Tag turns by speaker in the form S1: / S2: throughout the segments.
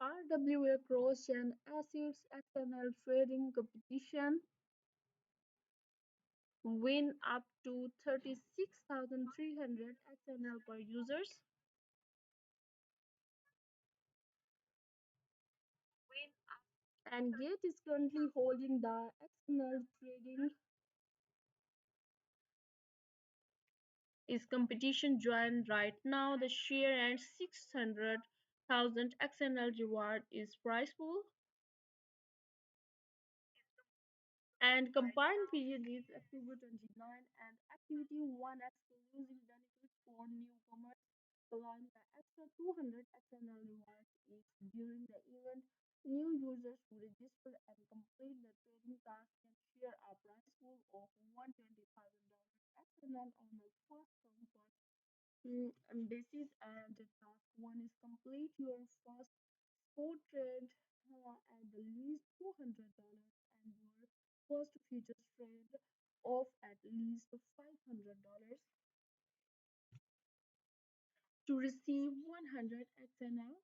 S1: RWA Croatian Acids XNL trading competition win up to 36,300 XNL per users. And Gate is currently holding the XNL trading is competition join right now. The share and 600,000 XNL reward is prize pool. And combined period is October 29 and activity 1 exclusive benefit for newcomers allowing the extra 200 XNL rewards each during the event. New users who register and complete the trading task can share a prize pool of $120,000 XNL on a first come first and basis. And the task 1 is complete your first spot trade at the least $200 and your first futures trade of at least $500 to receive 100 XNL.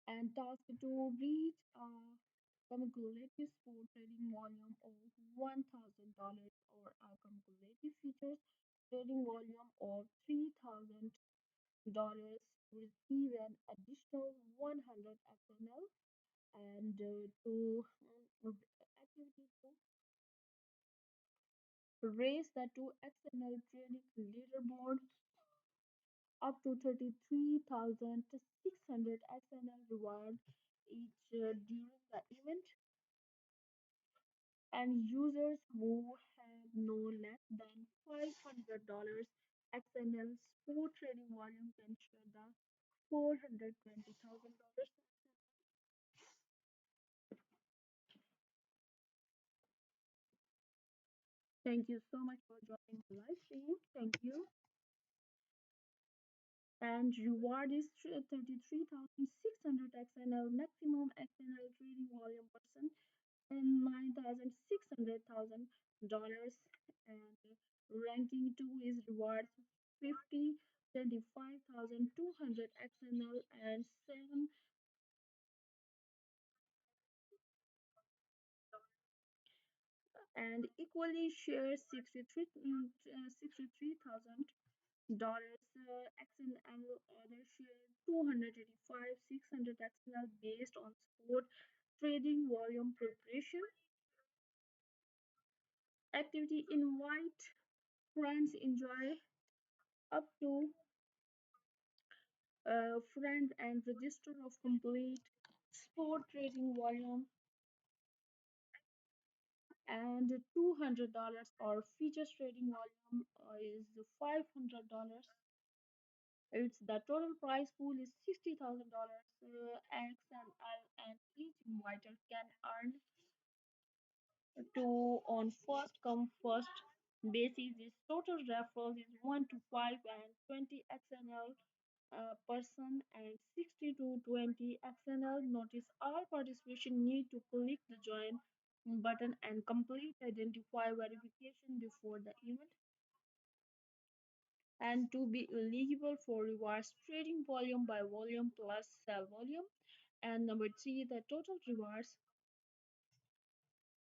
S1: And task to reach a cumulative spot trading volume of $1,000 or a cumulative futures trading volume of $3,000 to receive an additional 100 XNL. And to activity to raise the two XNL trading leaderboard up to 33,600 XNL reward each during the event. And users who have no less than $500 XNL spot trading volume can share the $420,000. Thank you so much for joining the live stream. Thank you. And reward is 33,600 XNL maximum XNL trading volume person and $9,600,000. And ranking 2 is rewards 50 25,200 XNL and 7 and equally shares 63,000 XNL other share 285 600 XNL based on sport trading volume preparation activity invite friends enjoy up to friends and register of complete sport trading volume and $200 or features trading volume is $500. It's the total prize pool is $60,000 XNL and each inviter can earn two on first come first basis. Its total referrals is 1 to 5 and 20 XNL person and 60 to 20 XNL. Notice all participation need to click the join button and complete identify verification before the event and to be eligible for rewards trading volume by volume plus sell volume. And number three, the total rewards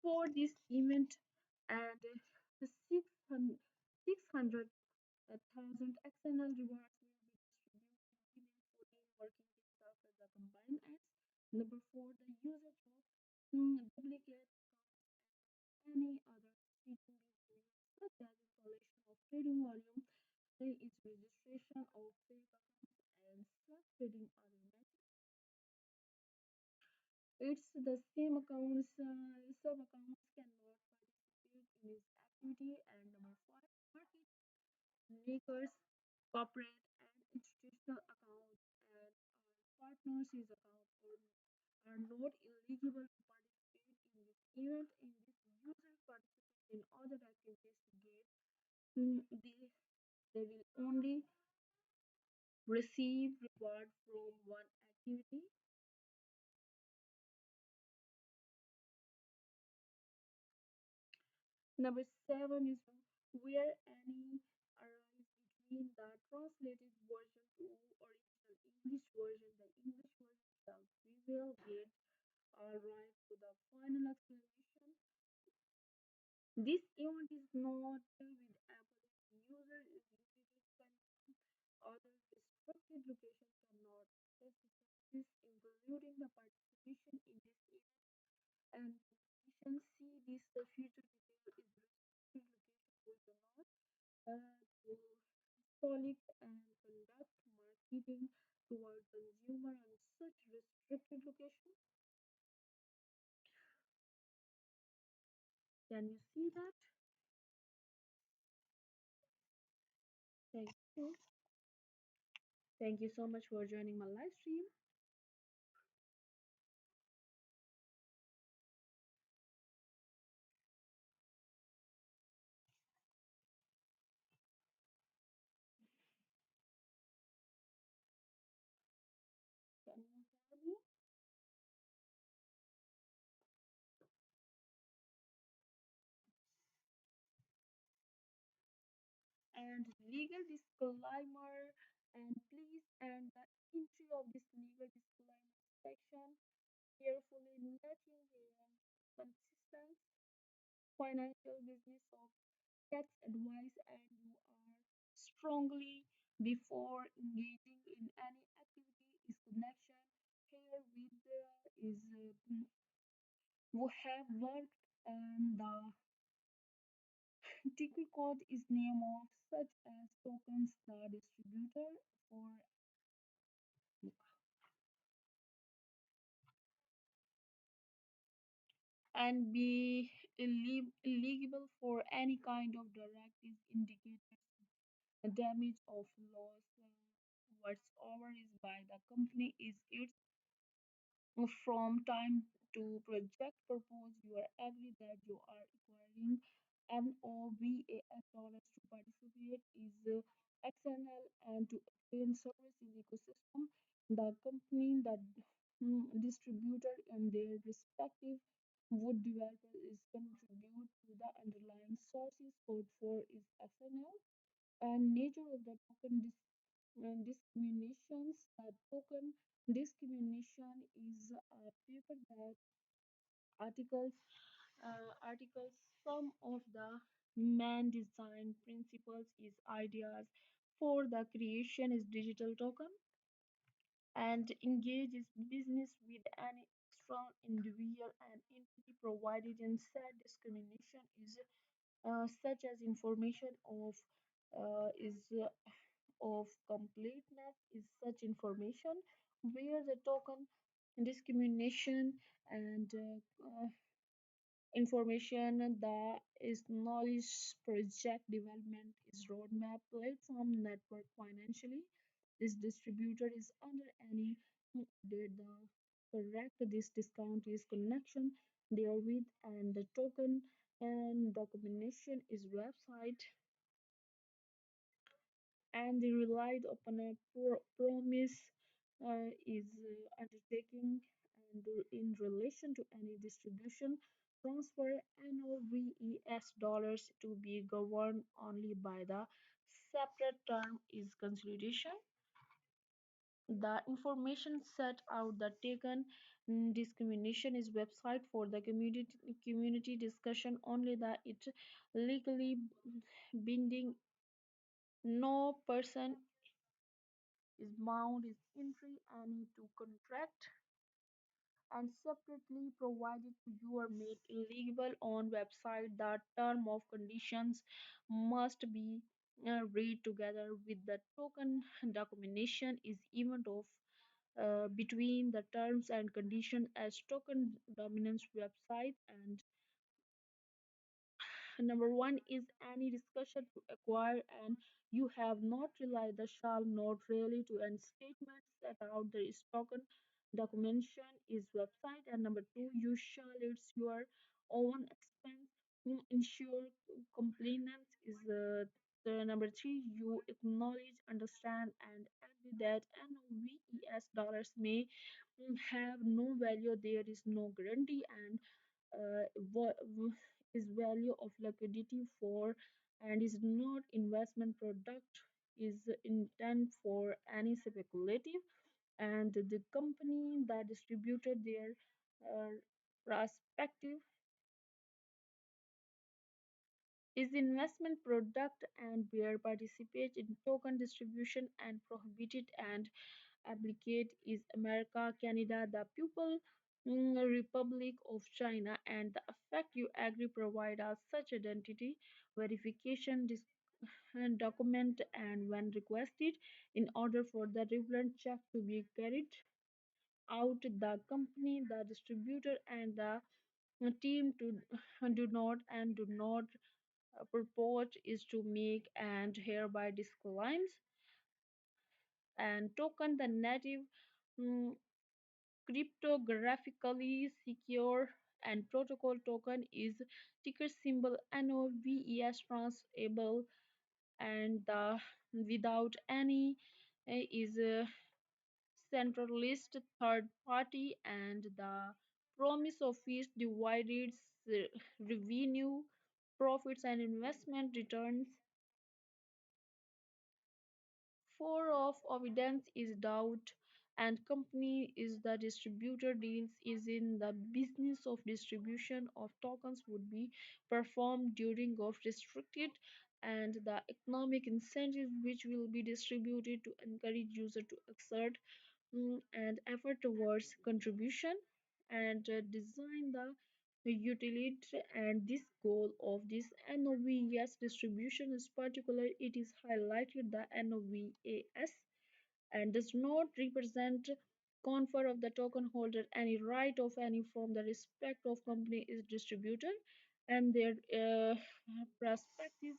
S1: for this event and 600,000 XNL rewards will be distributed within 14 working days after the combined acts. Number four, the user group duplicate any other cheating behavior such as installation of trading volume, there is registration of fake accounts and self-trading other methods. It's the same accounts, sub accounts cannot participate in this activity. And number five, market makers, corporate and institutional accounts and our partners use account or are not eligible to participate in this event. In this users participate in other activities to get they will only receive reward from one activity. Number seven is where any arrives in the translated version to original English version. The English version shall prevail, yet arrive to the final explanation. This event is not with Apple. User is limited content. Other restricted locations cannot access the service, including the participation in this event and competition. See this the future detail is restricted location will not to solid and conduct marketing toward consumer and such restricted location. Can you see that? Thank you. Thank you so much for joining my live stream. Can you hear me? And legal disclaimer, and please end the entry of this legal disclaimer section carefully, letting in consistent financial business of tax advice, and you are strongly before engaging in any activity is connection here with is who have worked on the ticker code is name of such as tokens the distributor for and be eligible for any kind of direct is indicated damage of loss whatsoever is by the company is its from time to project purpose. You are agree that you are acquiring NOVAS dollars to participate is XNL and to obtain service in ecosystem. The company that distributor and their respective would developer is contribute to the underlying sources code for is XNL and nature of the token discriminations. The token discrimination is a paper that articles some of the main design principles is ideas for the creation is digital token and engages business with an external individual and entity provided in said discrimination is such as information is of completeness is such information where the token discrimination and information that is knowledge project development is roadmap platform network financially this distributor is under any did the correct this discount is connection therewith and the token and documentation is website and they relied upon a promise is undertaking and in relation to any distribution transfer NOVES dollars to be governed only by the separate term is consolidation. The information set out the taken discrimination is website for the community discussion only that it legally binding no person is bound is entry any to contract and separately provided to you or made illegal on website. The term of conditions must be read together with the token documentation is event of between the terms and condition as token dominance website and number one is any discussion to acquire and you have not relied the shall not really to end statement set out the token documentation is website and number two you shall it's your own expense ensure compliance is the number three you acknowledge understand and agree that NOVES dollars may have no value there is no guarantee and what is value of liquidity for and is not investment product is intent for any speculative, and the company that distributed their uh, respective is investment product and where participate in token distribution and prohibited and applicate is America, Canada, the People Republic of China, and the effect you agree provide us such identity verification and document and when requested in order for the relevant check to be carried out the company, the distributor and the team to do not purport is to make and hereby disclaims and token the native mm, cryptographically secure and protocol token is ticker symbol NOVES transferable and the without any is a centralist third party and the promise of each divided revenue profits and investment returns. Four of evidence is doubt, and company is the distributor deals is in the business of distribution of tokens would be performed during of restricted and the economic incentives which will be distributed to encourage user to exert and effort towards contribution and design the utility and this goal of this NOVS distribution is particular it is highlighted the NOVAS and does not represent confer of the token holder any right of any from the respect of company is distributor and their perspective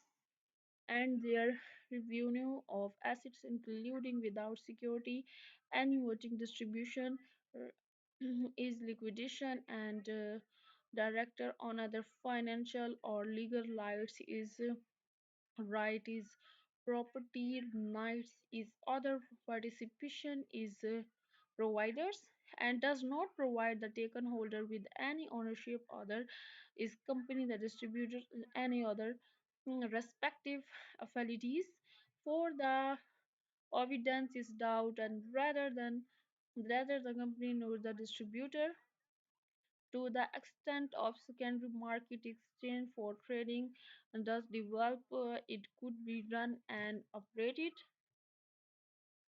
S1: and their revenue of assets including without security any voting distribution uh, is liquidation and director on other financial or legal rights is right is property rights is other participation is providers and does not provide the token holder with any ownership other is company the distributor any other respective affiliates for the evidence is doubt and rather the company nor the distributor to the extent of secondary market exchange for trading and thus develop it could be run and operated.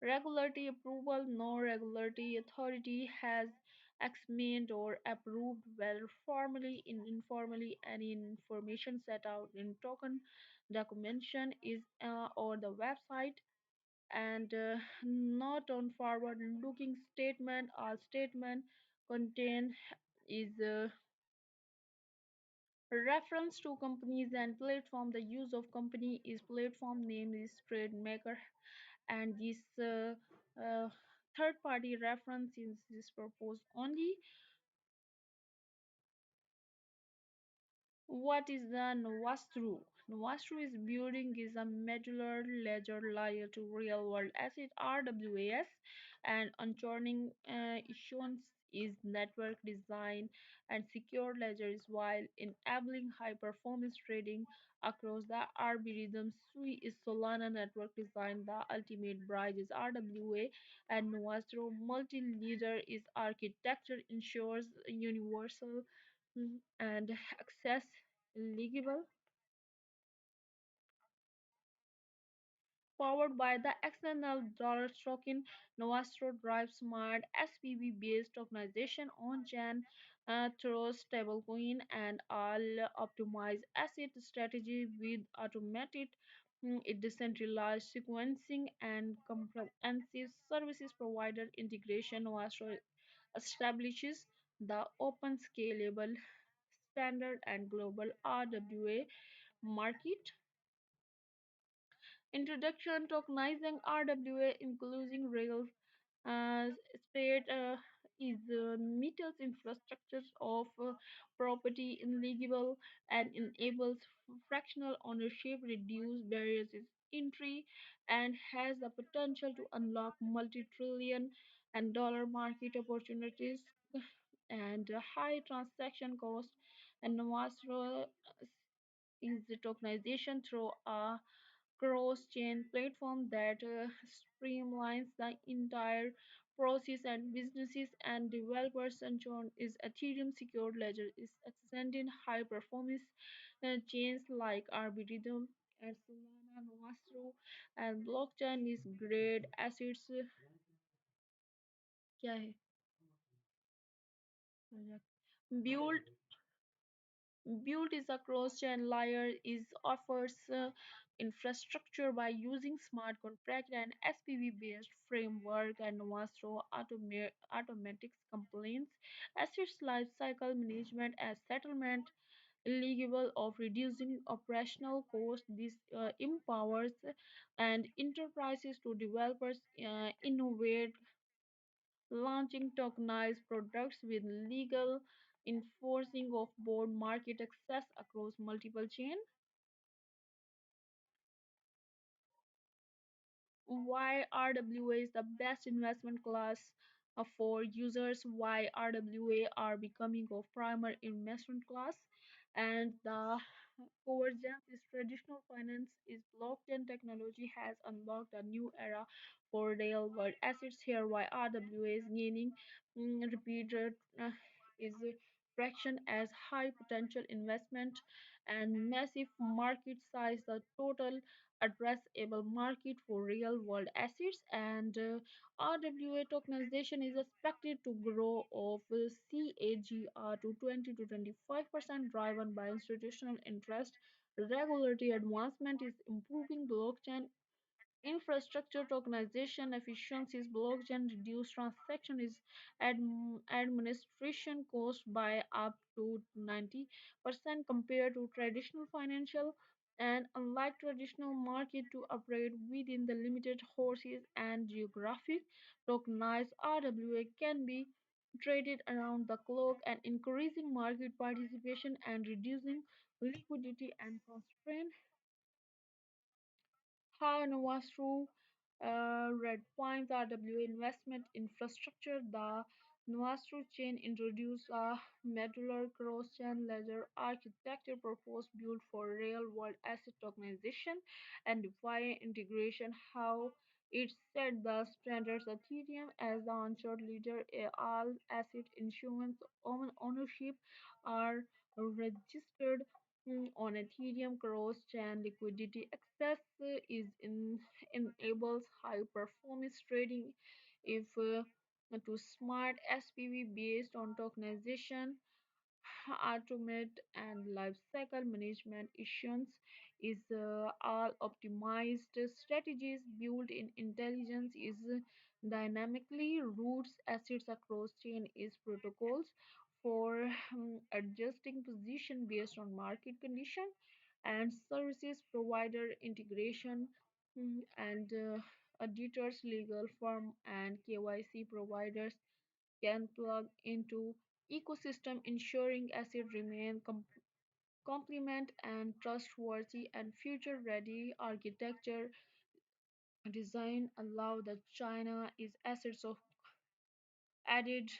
S1: Regulatory approval no regulatory authority has examined or approved whether formally and informally any information set out in token documentation is or the website and not on forward looking statement or statement contain is reference to companies and platform the use of company is platform name is trade maker and this uh, third party reference is proposed only. What is the Novastru? Novastru is building is a modular ledger layer to real world asset RWAS and ensuring issuance is network design and secure ledgers while enabling high performance trading across the RB rhythm. SUI is Solana network design. The ultimate bridge is RWA and Novastru multi-leader is architecture ensures universal and access legible powered by the XNL dollar token. Novastro drives smart SPV based tokenization on Chain through stablecoin and all optimized asset strategy with automated decentralized sequencing and comprehensive services provider integration. Novastro establishes the open scalable standard and global RWA market. Introduction tokenizing RWA including rails state is meters infrastructure of property illegible and enables fractional ownership, reduce barriers to entry, and has the potential to unlock multi-trillion and dollar market opportunities and high transaction cost. And Novastro is the tokenization through a cross-chain platform that streamlines the entire process and businesses and developers ensure is Ethereum secured ledger is extending high performance chains like Arbitrum and Solana, Nostro and blockchain is great assets क्या है built Built is a cross-chain layer is offers infrastructure by using smart contract and SPV-based framework and Nostro automatic complaints, assets lifecycle management and settlement eligible of reducing operational costs. This empowers and enterprises to developers innovate launching tokenized products with legal enforcing of board market access across multiple chains. Why RWA is the best investment class for users, why RWA are becoming a primary investment class, and the convergence is traditional finance is blockchain technology has unlocked a new era for real world assets here why RWA is gaining repeated is traction as high potential investment and massive market size the total addressable market for real world assets and RWA tokenization is expected to grow of CAGR to 20 to 25% driven by institutional interest. Regulatory advancement is improving blockchain infrastructure tokenization efficiencies blockchain reduce transaction is administration cost by up to 90% compared to traditional financial and unlike traditional market to operate within the limited horses and geographic tokenized RWA can be traded around the clock and increasing market participation and reducing liquidity and constraint how Nuasru Red Point's RWA investment infrastructure, the Nuasru chain introduced a modular cross-chain ledger architecture purpose built for real-world asset tokenization and DeFi integration. How it set the standards Ethereum as the onshore leader, all asset issuance ownership are registered on Ethereum cross-chain liquidity access enables high-performance trading if to smart SPV based on tokenization automate and lifecycle management issuance is all optimized strategies built in intelligence is dynamically routes assets across chain is protocols for adjusting position based on market condition and services provider integration and auditors legal firm and KYC providers can plug into ecosystem ensuring assets remain complement and trustworthy and future ready architecture design allow the China is assets of added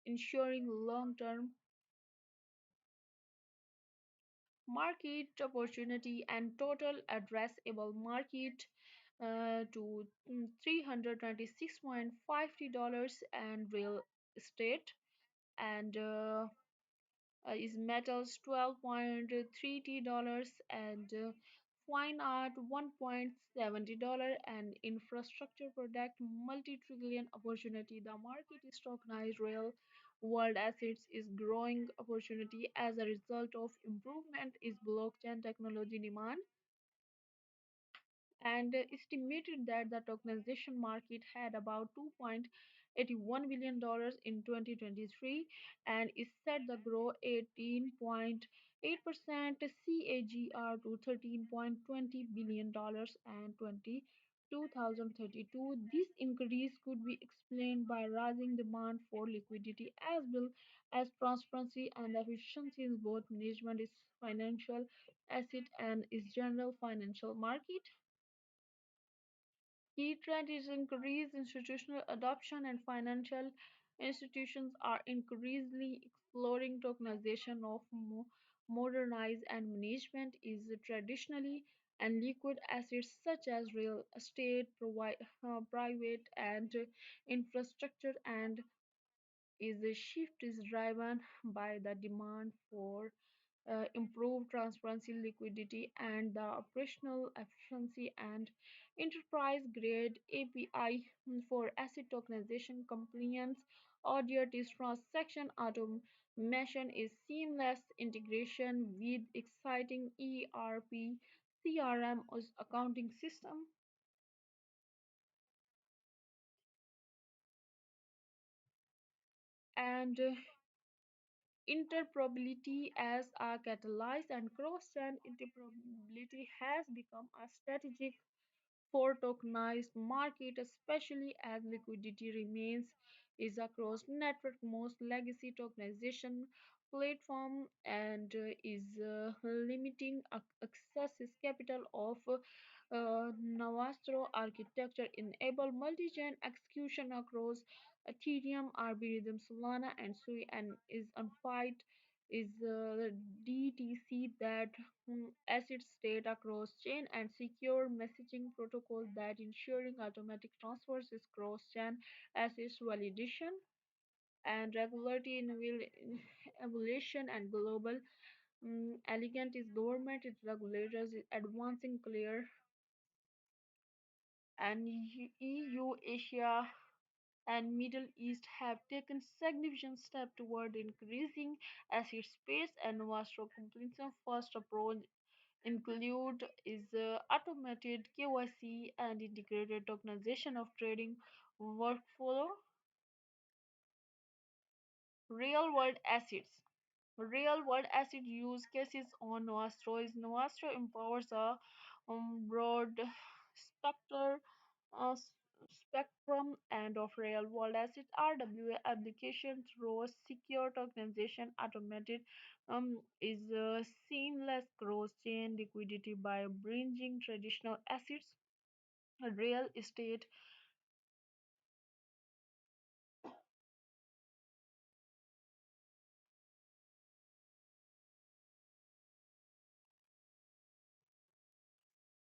S1: ensuring long-term market opportunity and total addressable market to $326.50 and real estate and is metals $12.30 and fine art $1.70 and infrastructure product multi-trillion opportunity the market is tokenized real world assets is growing opportunity as a result of improvement is blockchain technology demand and estimated that the tokenization market had about $2.81 billion in 2023 and is set to grow 18.8% CAGR to $13.20 billion and 2032. This increase could be explained by rising demand for liquidity as well as transparency and efficiency in both management is financial asset and is general financial market. Key trend is increased institutional adoption and financial institutions are increasingly exploring tokenization of modernized and management is traditionally and liquid assets such as real estate, private and infrastructure and is the shift is driven by the demand for improved transparency, liquidity, and the operational efficiency and enterprise-grade API for asset tokenization compliance, audit is transaction automation is seamless integration with exciting ERP, CRM, or accounting system, and interoperability as a catalyst and cross-chain interoperability has become a strategic for tokenized market, especially as liquidity remains is across network most legacy tokenization platform and is limiting access is capital of Navastro architecture enable multi-chain execution across Ethereum, Arbitrum, Solana, and Sui, and is unfight is DTC that asset state across chain and secure messaging protocol that ensuring automatic transfers is cross chain assets validation and regularity in evaluation and global elegant is government its regulators is advancing clear and EU, Asia and Middle East have taken significant steps toward increasing asset space and Nostro completes first approach include is automated KYC and integrated tokenization of trading workflow, real world assets. Real world asset use cases on Nostro is Nostro empowers a broad spectrum, uh, s- spectrum and of real world assets RWA application through secure tokenization automated is seamless cross chain liquidity by bridging traditional assets real estate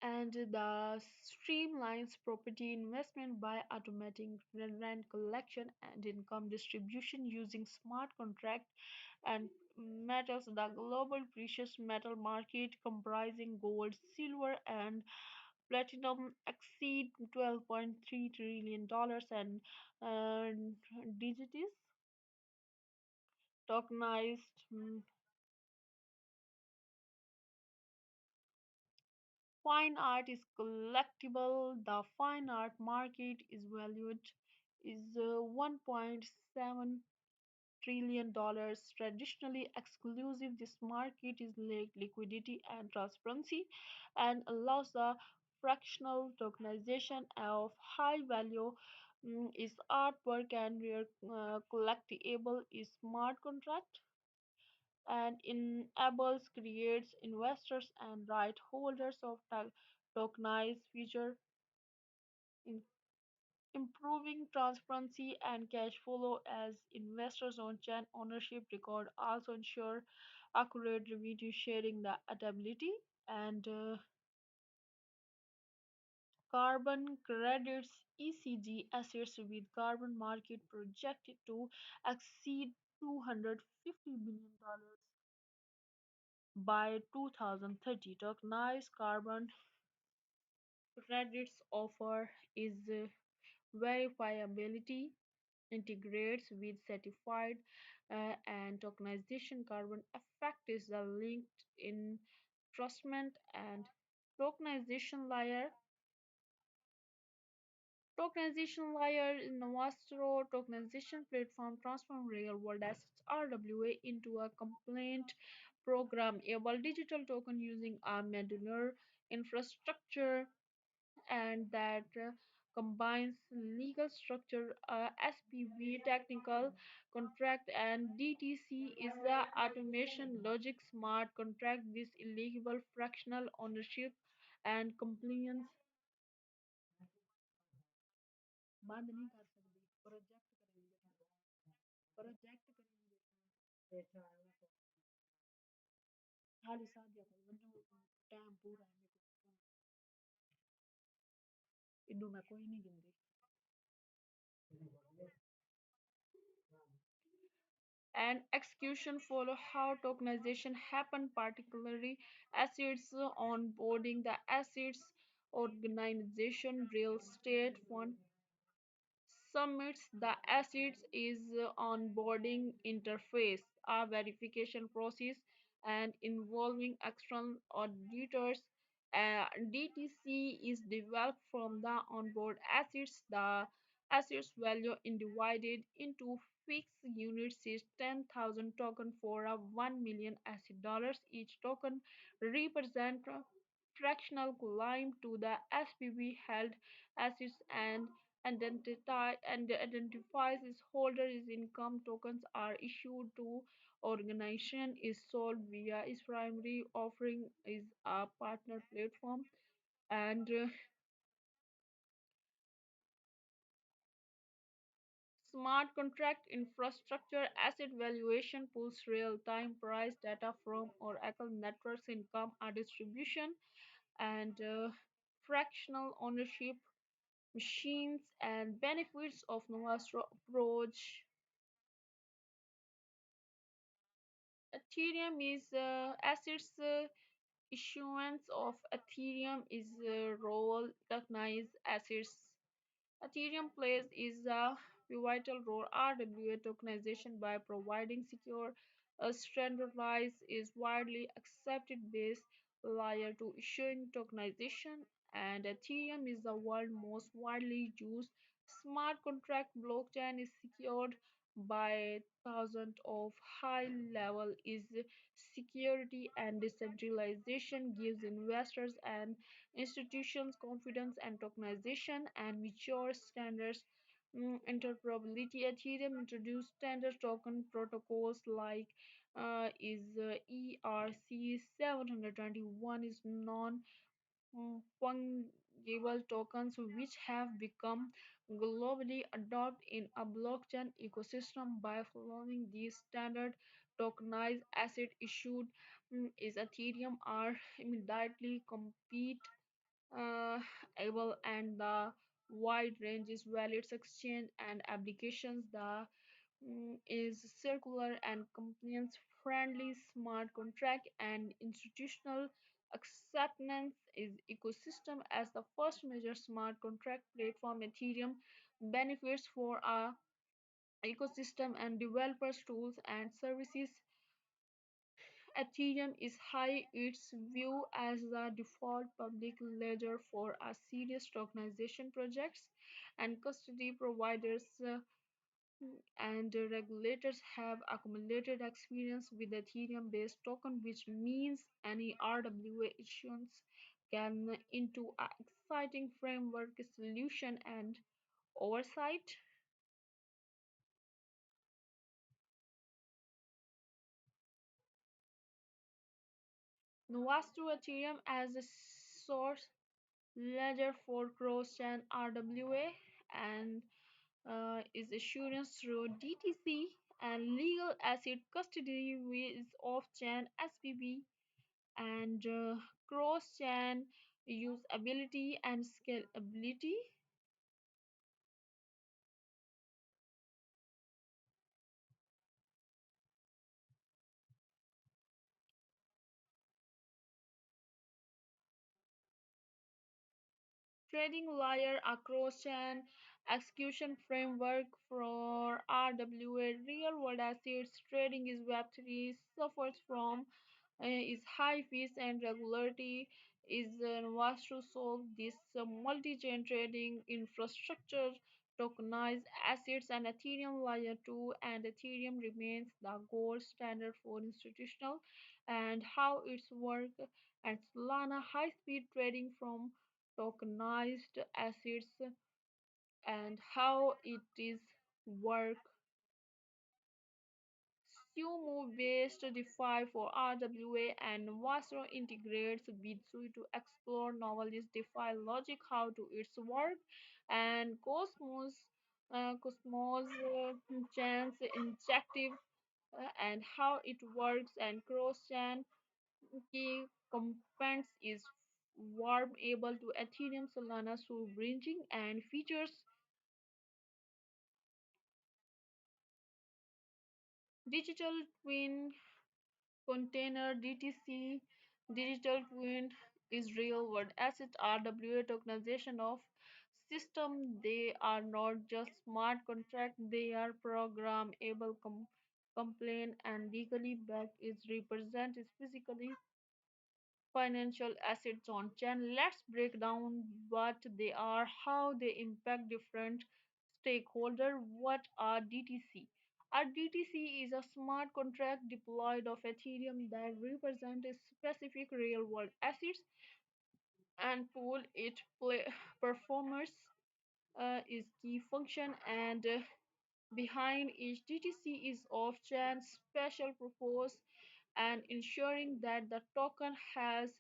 S1: and the streamlines property investment by automating rent collection and income distribution using smart contract and metals. The global precious metal market comprising gold, silver, and platinum exceed $12.3 trillion and uh, digits tokenized fine art is collectible. The fine art market is valued is $1.7 trillion. Traditionally exclusive, this market is liquidity and transparency and allows the fractional tokenization of high value is artwork and rare collectible is smart contract and enables creates investors and right holders of tokenized future in improving transparency and cash flow as investors on chain ownership record also ensure accurate revenue sharing the adaptability and carbon credits ECG assets with carbon market projected to exceed $250 billion by 2030. Tokenized carbon credits offer is verifiability integrates with certified and tokenization carbon effect is the linked in trustment and tokenization layer in Novastro tokenization platform transform real world assets RWA into a complaint programmable digital token using a modular infrastructure and that combines legal structure, SPV, technical contract, and DTC is the automation logic smart contract. This illegal fractional ownership and compliance बंद नहीं कर सकती project करेंगे project करेंगे And execution follow how tokenization happen, particularly assets onboarding the assets organization real estate fund submits the assets is onboarding interface, a verification process and involving external auditors. DTC is developed from the onboard assets. The assets value is divided into fixed units is 10,000 token for a 1 million asset dollars. Each token represent a fractional claim to the SPV held assets and identifies its holder. Its income tokens are issued to organization is sold via its primary offering is a partner platform and smart contract infrastructure asset valuation pulls real-time price data from Oracle networks income distribution and fractional ownership machines and benefits of Novastro approach. Ethereum is assets issuance of Ethereum is role recognized assets. Ethereum plays is a pivotal role RWA tokenization by providing secure, standardized, is widely accepted base layer to issuing tokenization, and Ethereum is the world's most widely used smart contract blockchain is secured by thousands of high level is security and decentralization gives investors and institutions confidence and tokenization and mature standards interoperability. Ethereum introduced standard token protocols like ERC 721 is non fungible tokens which have become globally adopted in a blockchain ecosystem by following these standard tokenized asset issued is Ethereum are immediately compete uh, able and the wide range is wallets exchange and applications the is circular and compliance friendly smart contract and institutional acceptance is ecosystem as the first major smart contract platform. Ethereum benefits for our ecosystem and developers tools and services. Ethereum is high its view as the default public ledger for a serious tokenization projects and custody providers and regulators have accumulated experience with Ethereum based token which means any RWA issuance can into an exciting framework solution and oversight. Novasto Ethereum as a source ledger for cross-chain RWA and is assurance through DTC and legal asset custody with off-chain SPV and cross-chain usability and scalability. Trading layer a cross-chain execution framework for RWA real-world assets. Trading is Web3 suffers from is high fees and regularity is was to solve this multi-chain trading infrastructure tokenized assets and Ethereum layer 2 and Ethereum remains the gold standard for institutional and how it's work and Solana high speed trading from tokenized assets and how it is work. Sumo based DeFi for RWA and Vasro integrates with Sui to explore novel DeFi logic, how to its work, and Cosmos chance injective and how it works, and cross chain key components is warm able to Ethereum Solana through bridging and features digital twin container DTC. Digital twin is real world asset RWA tokenization of system. They are not just smart contract, they are programmable complain and legally backed is represent is physically financial assets on chain. Let's break down what they are, how they impact different stakeholders. What are DTC? A DTC is a smart contract deployed of Ethereum that represents a specific real-world assets and pool it performers is key function and behind each DTC is off-chain special purpose and ensuring that the token has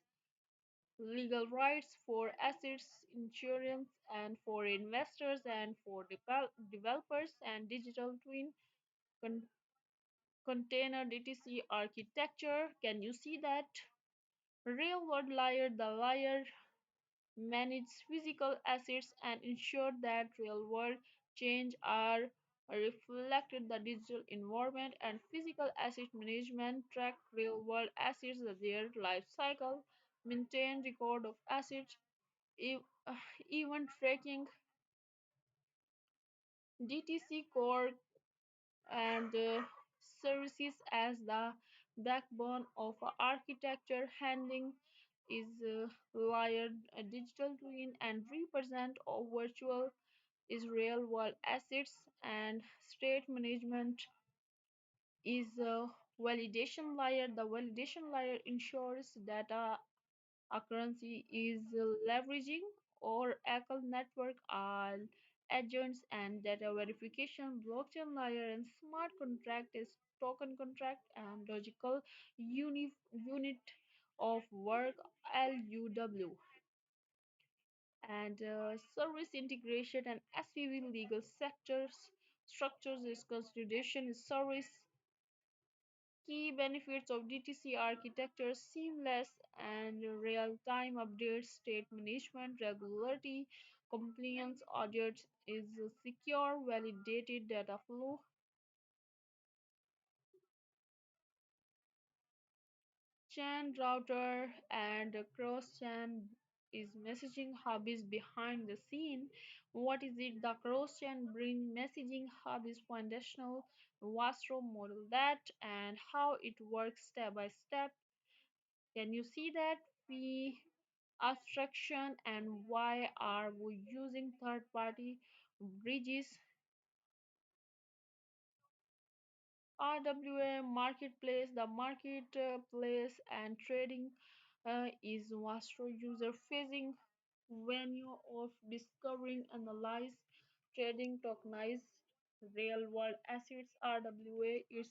S1: legal rights for assets, insurance, and for investors and for developers and digital twin con- container DTC architecture. Can you see that? Real world layer, the layer manages physical assets and ensure that real world change are reflected the digital environment and physical asset management track real world assets their life cycle maintain record of assets e- even tracking DTC core and services as the backbone of architecture handling is layered a digital twin and represent of virtual is real world assets and state management is a validation layer. The validation layer ensures data currency is leveraging Oracle network all agents and data verification, blockchain layer, and smart contract is token contract and logical unit of work LUW and service integration and SPV legal sectors structures is consolidation is service. Key benefits of DTC architecture seamless and real time updates, state management, regularity, compliance audits is secure, validated data flow, chain router, and cross chain is messaging hub is behind the scene. What is it? The cross chain bring messaging hub is foundational Vastro model that and how it works step by step. Can you see that we abstraction and why are we using third party bridges? RWA marketplace, the marketplace and trading is vast user facing venue of discovering, analyze, trading tokenized real world assets. RWA is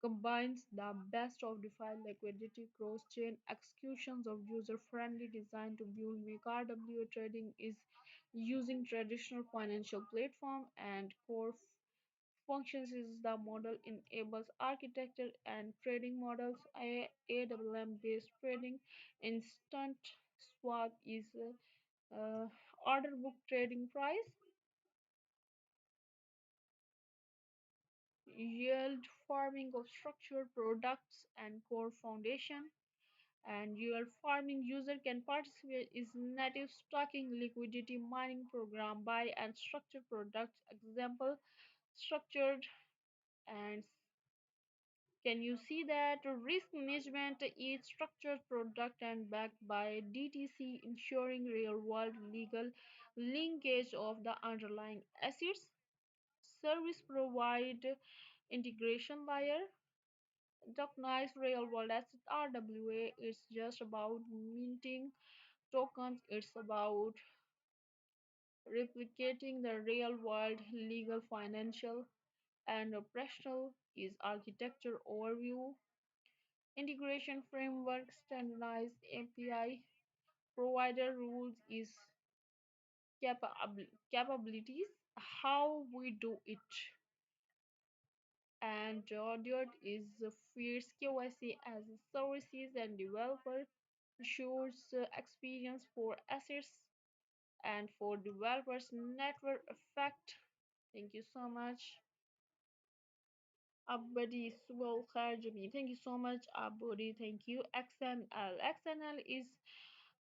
S1: combines the best of DeFi liquidity, cross-chain executions of user-friendly design to build make RWA trading is using traditional financial platform and core functions is the model enables architecture and trading models. AWM based trading, instant swap is order book trading price, yield farming of structured products and core foundation and your farming user can participate is native stocking liquidity mining program buy and structured products example structured and can you see that risk management is structured product and backed by DTC ensuring real world legal linkage of the underlying assets service provide integration layer tokenized real world asset RWA is just about minting tokens, it's about replicating the real world legal, financial, and operational is architecture overview, integration framework, standardized API, provider rules is capabilities, how we do it, and Georgia is fierce KYC as a services and developer ensures experience for assets and for developers network effect. Thank you so much. Abadi Swell Kharjami. Thank you so much, Abudi. Thank you. XNL. XNL is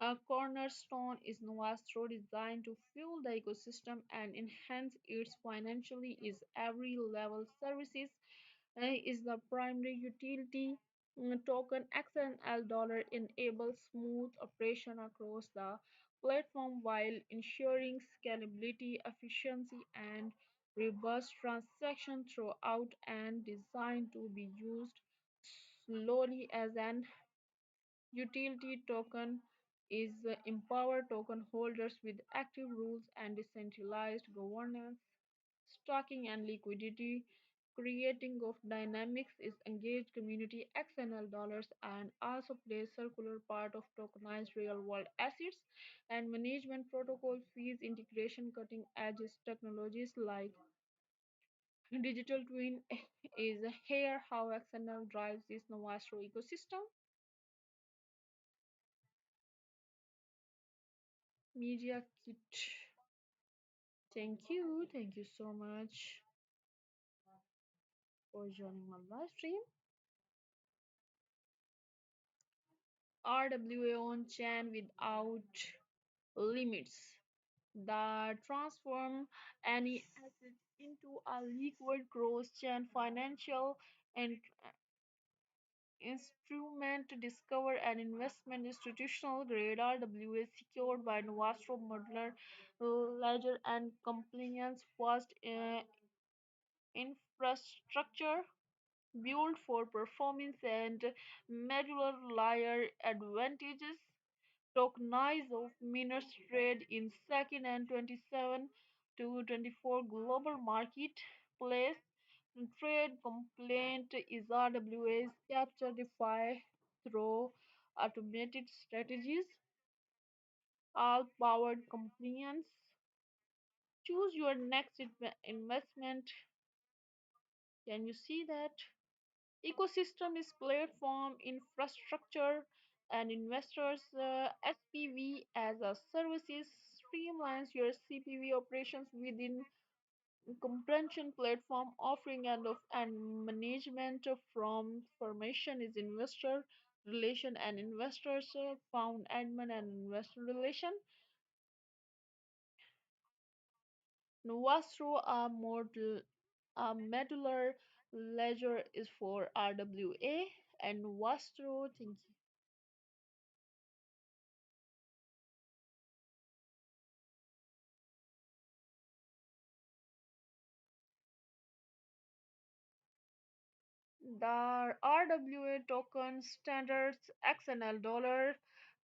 S1: a cornerstone is Novastro designed to fuel the ecosystem and enhance its financially is every level services is the primary utility token. XNL dollar enables smooth operation across the platform while ensuring scalability, efficiency, and robust transaction throughout and designed to be used slowly as an utility token is empower token holders with active rules and decentralized governance, stocking and liquidity, creating of dynamics is engaged community XNL dollars and also plays circular part of tokenized real world assets and management protocol fees integration cutting edge technologies like digital twin is here how XNL drives this Novastro ecosystem. Media Kit. Thank you so much for joining my live stream. RWA on chain without limits that transform any asset into a liquid cross chain financial and instrument to discover an investment institutional grade RWA secured by Novastro modular ledger and compliance fast infrastructure built for performance and medular layer advantages. Tokenize of miners trade in second and 27 to 24 global marketplace. Trade complaint is RWA's capture DeFi through automated strategies, all powered compliance. Choose your next investment. Can you see that? Ecosystem is platform, infrastructure, and investors. SPV as a services streamlines your CPV operations within comprehension platform offering and management from formation is investor relation and investors found admin and investor relation. Novastro a modular ledger is for RWA and Novastro thinking. The RWA token standards XNL dollar.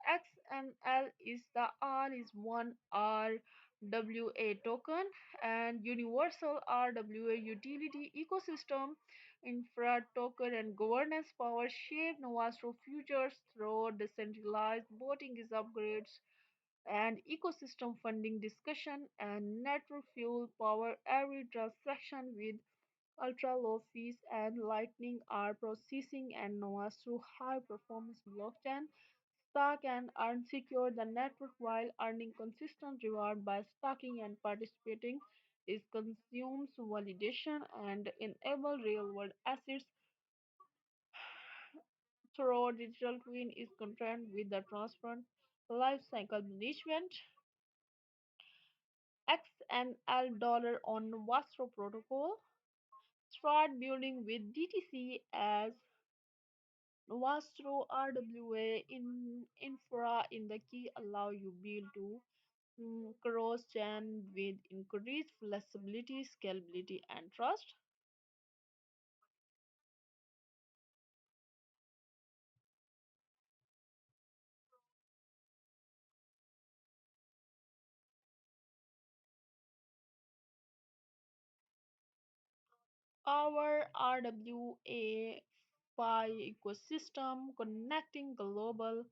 S1: XNL is the R is one RWA token and universal RWA utility ecosystem infra token and governance power shape Novastro futures through decentralized voting is upgrades and ecosystem funding discussion and network fuel power every transaction with ultra-low fees and Lightning are processing and NOAA through high-performance blockchain stack and unsecure the network while earning consistent reward by stacking and participating is consumes validation and enable real-world assets through digital twin is concerned with the transparent life cycle management. XNL dollar on Vastro protocol. Start building with DTC as Novastro RWA in infra in the key allow you build to cross chain with increased flexibility, scalability, and trust. Our RWA Pi ecosystem connecting global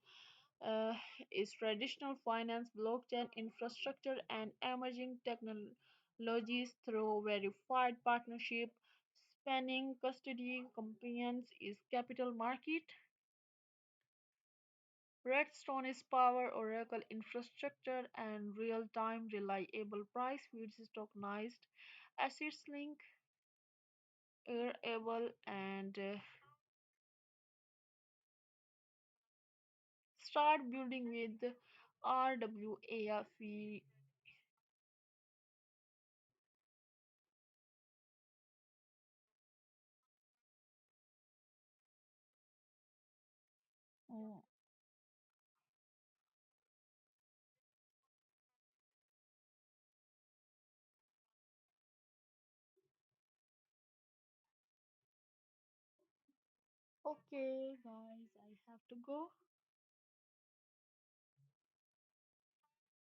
S1: uh, is traditional finance, blockchain infrastructure, and emerging technologies through verified partnership. spanning custody, compliance is capital market. Redstone is power, Oracle infrastructure, and real-time reliable price feeds is tokenized assets link, Airable, and start building with RWAF. Mm, Okay, guys, I have to go.